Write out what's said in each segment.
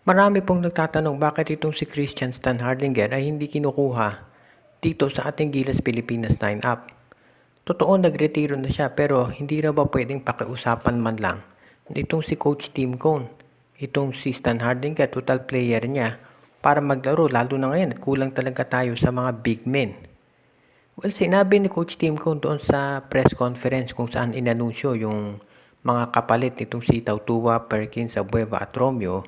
Marami pong nagtatanong bakit itong si Christian Stan Hardinger ay hindi kinukuha dito sa ating Gilas Pilipinas lineup. Totoo nagretiro na siya pero hindi na ba pwedeng pakiusapan man lang itong si Coach Tim Cone, itong si Stan Hardinger, total player niya para maglaro lalo na ngayon at kulang talaga tayo sa mga big men. Well, sinabi ni Coach Tim Cone doon sa press conference kung saan inanunsyo yung mga kapalit nitong si Tautua, Perkins, Abueva at Romeo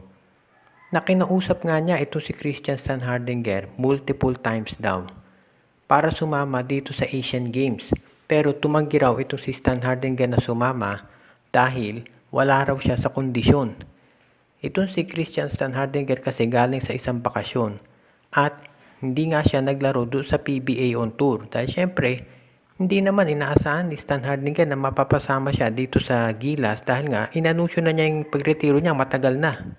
na kinausap nga niya ito si Christian Stan Hardinger multiple times daw para sumama dito sa Asian Games. Pero tumanggi raw ito si Stan Hardinger na sumama dahil wala raw siya sa kondisyon. Itong si Christian Stan Hardinger kasi galing sa isang bakasyon at hindi nga siya naglaro doon sa PBA on tour dahil syempre hindi naman inaasahan ni Stan Hardinger na mapapasama siya dito sa Gilas dahil nga inanunsyo na niya yung pagretiro niya matagal na.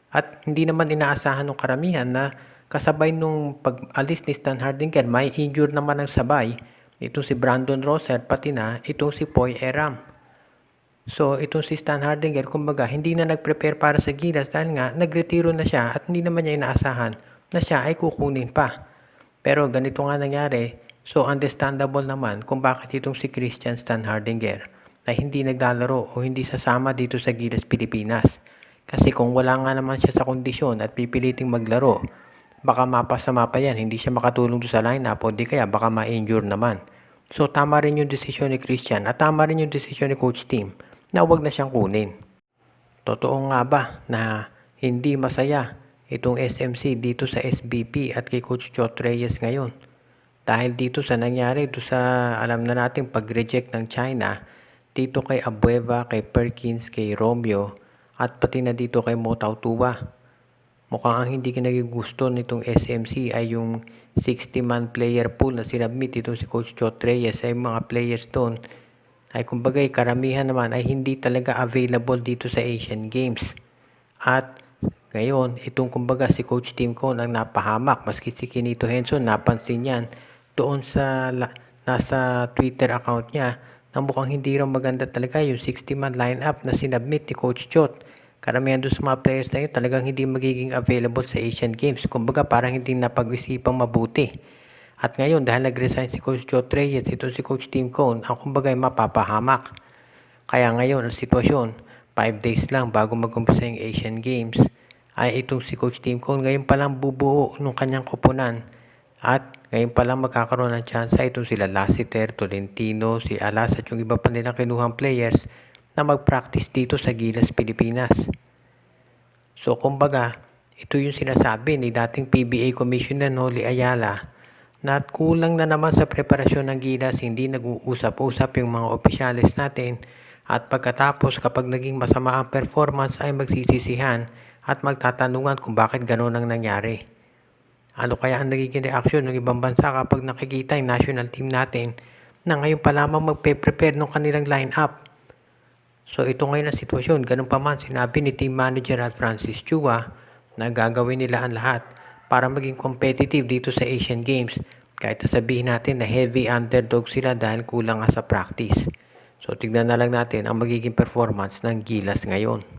At hindi naman inaasahan ng karamihan na kasabay nung pag-alis ni Stan Hardinger, may injured naman ng sabay. Itong si Brandon Rosser, pati na itong si Poy Eram. So itong si Stan Hardinger, kumbaga hindi na nag-prepare para sa Gilas dahil nga nagretiro na siya at hindi naman niya inaasahan na siya ay kukunin pa. Pero ganito nga nangyari, so understandable naman kung bakit itong si Christian Stan Hardinger ay hindi naglalaro o hindi sasama dito sa Gilas Pilipinas. Kasi kung wala nga naman siya sa kondisyon at pipiliting maglaro, baka mapasama pa yan, hindi siya makatulong sa lineup o di kaya baka ma-injure naman. So tama rin yung desisyon ni Christian at tama rin yung desisyon ni Coach Tim na huwag na siyang kunin. Totoo nga ba na hindi masaya itong SMC dito sa SBP at kay Coach Chot Reyes ngayon? Dahil dito sa nangyari, dito sa alam na natin pag-reject ng China, dito kay Abueva, kay Perkins, kay Romeo, at pati na dito kay Mo Tautua. Mukhang ang hindi gusto nitong SMC ay yung 60-man player pool na sinabmit itong si Coach Chot Reyes ay mga players doon ay kumbagay karamihan naman ay hindi talaga available dito sa Asian Games. At ngayon, itong kumbaga si Coach Tim Cone ang napahamak. Maski si Kinito Henson, napansin yan doon sa nasa Twitter account niya na mukhang hindi raw maganda talaga yung 60-man lineup na sinabmit ni Coach Chot. Karamihan doon sa mga players na yun talagang hindi magiging available sa Asian Games. Kumbaga parang hindi napag-isipang mabuti. At ngayon dahil nag-resign si Coach Chot Reyes, ito si Coach Tim Cone, ang kumbaga ay mapapahamak. Kaya ngayon ang sitwasyon, 5 days lang bago mag-umpisa yung Asian Games, ay itong si Coach Tim Cone ngayon palang bubuo ng kanyang koponan. At ngayon pa lang magkakaroon ng tsansa itong sila Lassiter, Tolentino, si Alas at yung iba pa nilang kinuhang players na mag-practice dito sa Gilas, Pilipinas. So kumbaga, ito yung sinasabi ni dating PBA Commissioner Noli Ayala na kulang na naman sa preparasyon ng Gilas, hindi nag-uusap-usap yung mga opisyalis natin at pagkatapos kapag naging masama ang performance ay magsisisihan at magtatanungan kung bakit gano'n ang nangyari. Ano kaya ang nagiging reaksyon ng ibang bansa kapag nakikita yung national team natin na ngayon pa lamang magpe-prepare ng kanilang lineup? So ito ngayon ang sitwasyon. Ganun pa man sinabi ni Team Manager at Francis Chua na gagawin nila ang lahat para maging competitive dito sa Asian Games. Kahit sabihin natin na heavy underdog sila dahil kulang nga sa practice. So tignan na lang natin ang magiging performance ng Gilas ngayon.